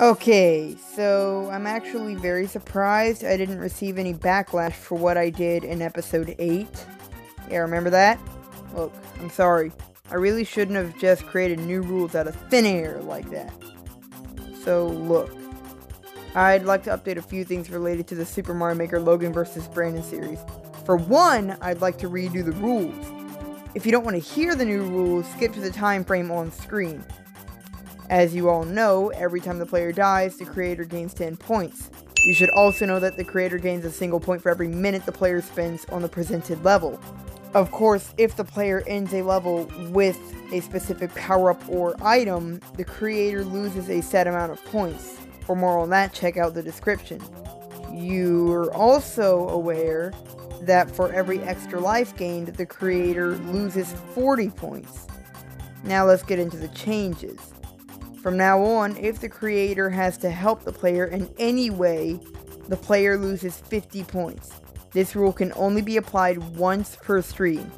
Okay, so I'm actually very surprised I didn't receive any backlash for what I did in episode 8. Yeah, remember that? Look, I'm sorry. I really shouldn't have just created new rules out of thin air like that. So, look. I'd like to update a few things related to the Super Mario Maker Logan vs. Brandon series. For one, I'd like to redo the rules. If you don't want to hear the new rules, skip to the time frame on screen. As you all know, every time the player dies, the creator gains 10 points. You should also know that the creator gains a single point for every minute the player spends on the presented level. Of course, if the player ends a level with a specific power-up or item, the creator loses a set amount of points. For more on that, check out the description. You're also aware that for every extra life gained, the creator loses 40 points. Now let's get into the changes. From now on, if the creator has to help the player in any way, the player loses 50 points. This rule can only be applied once per stream.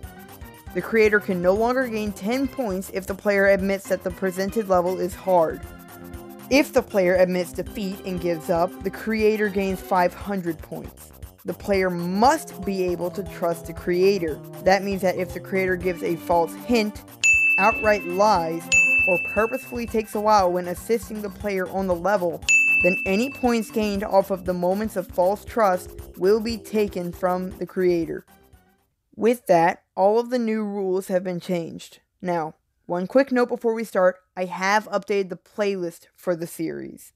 The creator can no longer gain 10 points if the player admits that the presented level is hard. If the player admits defeat and gives up, the creator gains 500 points. The player must be able to trust the creator. That means that if the creator gives a false hint, outright lies, or purposefully takes a while when assisting the player on the level, then any points gained off of the moments of false trust will be taken from the creator. With that, all of the new rules have been changed. Now, one quick note before we start, I have updated the playlist for the series.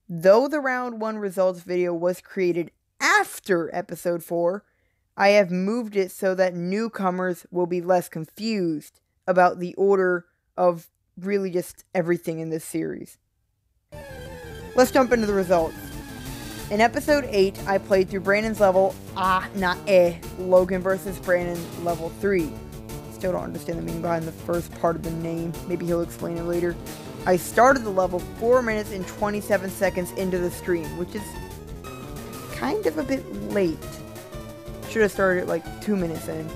Though the Round 1 results video was created after Episode 4, I have moved it so that newcomers will be less confused about the order of really just everything in this series. Let's jump into the results. In episode 8, I played through Brandon's level, Logan vs. Brandon level 3. Still don't understand the meaning behind the first part of the name. Maybe he'll explain it later. I started the level 4 minutes and 27 seconds into the stream, which is kind of a bit late. Should have started like 2 minutes in.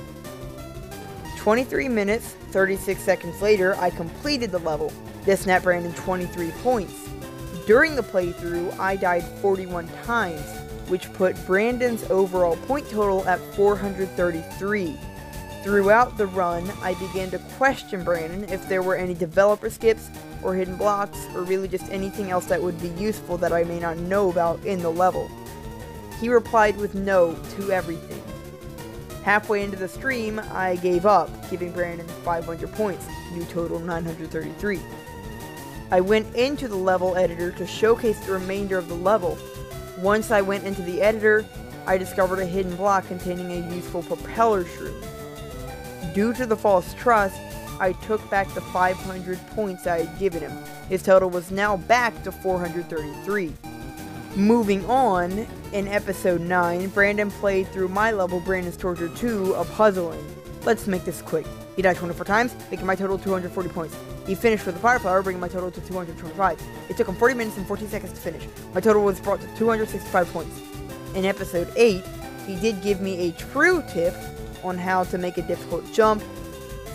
23 minutes, 36 seconds later, I completed the level. This net Brandon 23 points. During the playthrough, I died 41 times, which put Brandon's overall point total at 433. Throughout the run, I began to question Brandon if there were any developer skips or hidden blocks or really just anything else that would be useful that I may not know about in the level. He replied with no to everything. Halfway into the stream, I gave up, giving Brandon 500 points, new total 933. I went into the level editor to showcase the remainder of the level. Once I went into the editor, I discovered a hidden block containing a useful propeller shroom. Due to the false trust, I took back the 500 points I had given him. His total was now back to 433. Moving on, in episode 9, Brandon played through my level, Brandon's Torture 2, of Puzzling. Let's make this quick. He died 24 times, making my total 240 points. He finished with the Fire Flower, bringing my total to 225. It took him 40 minutes and 14 seconds to finish. My total was brought to 265 points. In episode 8, he did give me a true tip on how to make a difficult jump,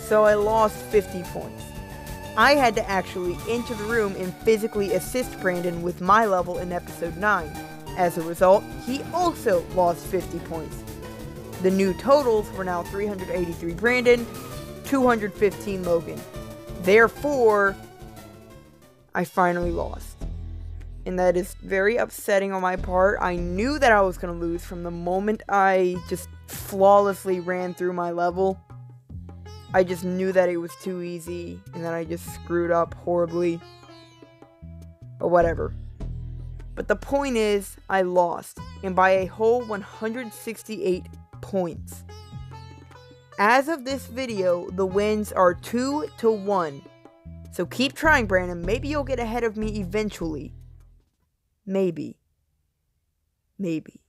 so I lost 50 points. I had to actually enter the room and physically assist Brandon with my level in episode 9. As a result, he also lost 50 points. The new totals were now 383 Brandon, 215 Logan. Therefore, I finally lost. And that is very upsetting on my part. I knew that I was going to lose from the moment I just flawlessly ran through my level. I just knew that it was too easy, and that I just screwed up horribly. But whatever. But the point is, I lost, and by a whole 168 points. As of this video, the wins are 2-1. So keep trying, Brandon. Maybe you'll get ahead of me eventually. Maybe. Maybe.